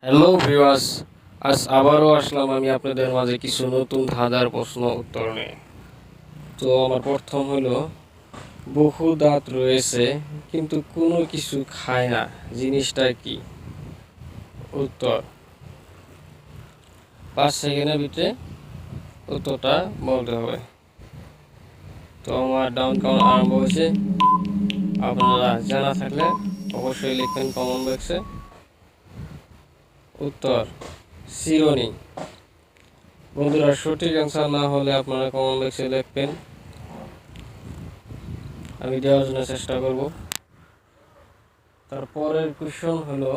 Hello viewers, আজ আবারও আসলাম আমি আপনাদের মাঝে কিছু নতুন ধাঁধার প্রশ্ন উত্তর নিয়ে। তো আমার প্রথম হলো, বহু দাঁত রয়েছে কিন্তু কোনো কিছু খায় না, জিনিসটা কি? উত্তর 5 সেকেন্ডের ভিতরে উত্তরটা বলতে হবে। তো আমার ডাউন কাউন্ট আরম্ভ হয়েছে। আপনারা জানা থাকলে অবশ্যই লিখবেন কমেন্ট বক্সে। উত্তর চিরুনি। বন্ধুরা, সঠিক অ্যান্সার না হলে আপনারা কমেন্ট বক্সে লিখবেন, আমি দেওয়ার জন্য চেষ্টা করব। তারপরের কোশ্চেন হলো,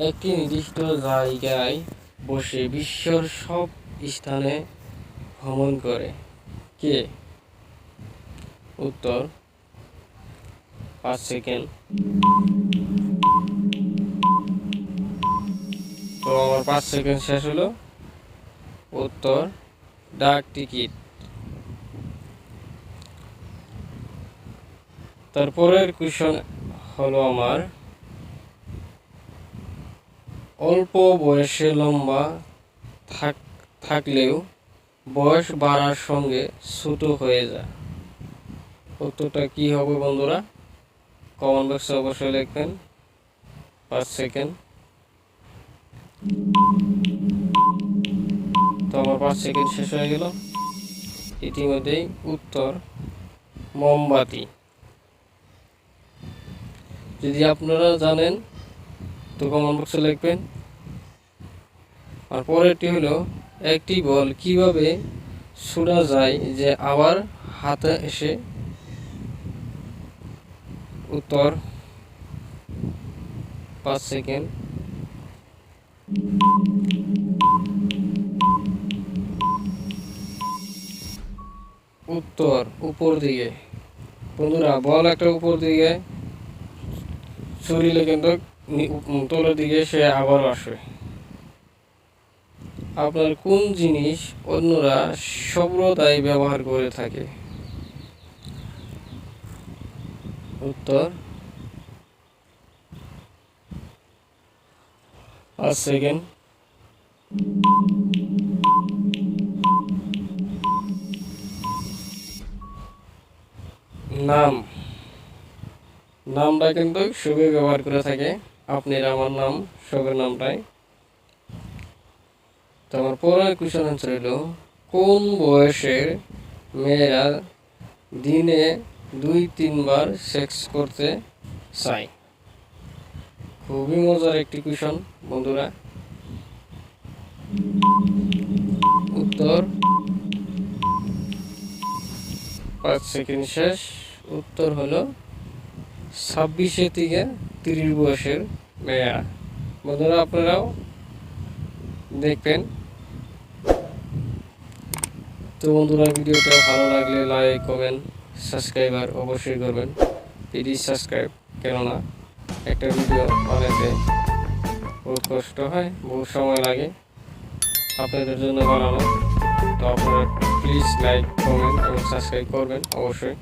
একটি নির্দিষ্ট জায়গায় বসে বিশ্বের সব স্থানে ভ্রমণ করে কে? উত্তর 5 সেকেন্ড। তো আমার 5 সেকেন্ড শেষ হলো। উত্তর ডাক টিকিট। তারপরের কোশ্চেন হলো আমার, অল্প বয়সে লম্বা থাকলেও বয়স বাড়ার সঙ্গে ছোট হয়ে যায়, উত্তরটা কি হবে বন্ধুরা? কমেন্ট বক্সে অবশ্যই লিখবেন। 5 সেকেন্ড। তো আমার 5 সেকেন্ড শেষ হয়ে গেল। ইতিমধ্যেই উত্তর মোমবাতি। যদি আপনারা জানেন তো কমেন্ট বক্সে লিখবেন। আর পরেরটি হলো, একটি বল কিভাবে ছোড়া যায় যে আবার হাতে এসে? উত্তর 5 সেকেন্ড। উত্তর উপর দিকে। বন্ধুরা, বল একটা উপর দিকে ছুড়লে কিন্তু তলের দিকে সে আবার আসবে। আপনার কোন জিনিস অন্যরা সর্বদাই ব্যবহার করে থাকে? উত্তর 5 সেকেন্ড। নাম। নামটা কিন্তু সবাই ব্যবহার করে থাকে। আপনার আমার নাম, সবের নামটাই। তো আমার পরের কোশ্চেন আনসার হলো, কোন বয়সের মেয়েরা দিনে 2-3 বার সেক্স করতে চায়? খুবই মজার একটি কোশ্চেন বন্ধুরা। উত্তর 5 সেকেন্ড শেষ। উত্তর হলো 26 থেকে 30 বয়সের মেয়েরা। বন্ধুরা, আপনারাও দেখবেন। তো বন্ধুরা, ভিডিওটা ভালো লাগলে লাইক, কমেন্ট, সাবস্ক্রাইব অবশ্যই করবেন। প্লিজ সাবস্ক্রাইব, কেননা একটা ভিডিও বানাতে বহুত কষ্ট হয়, বহুত সময় লাগে আপনাদের জন্য বানানো। তো আপনারা প্লিজ লাইক, কমেন্ট এবং সাবস্ক্রাইব করবেন অবশ্যই।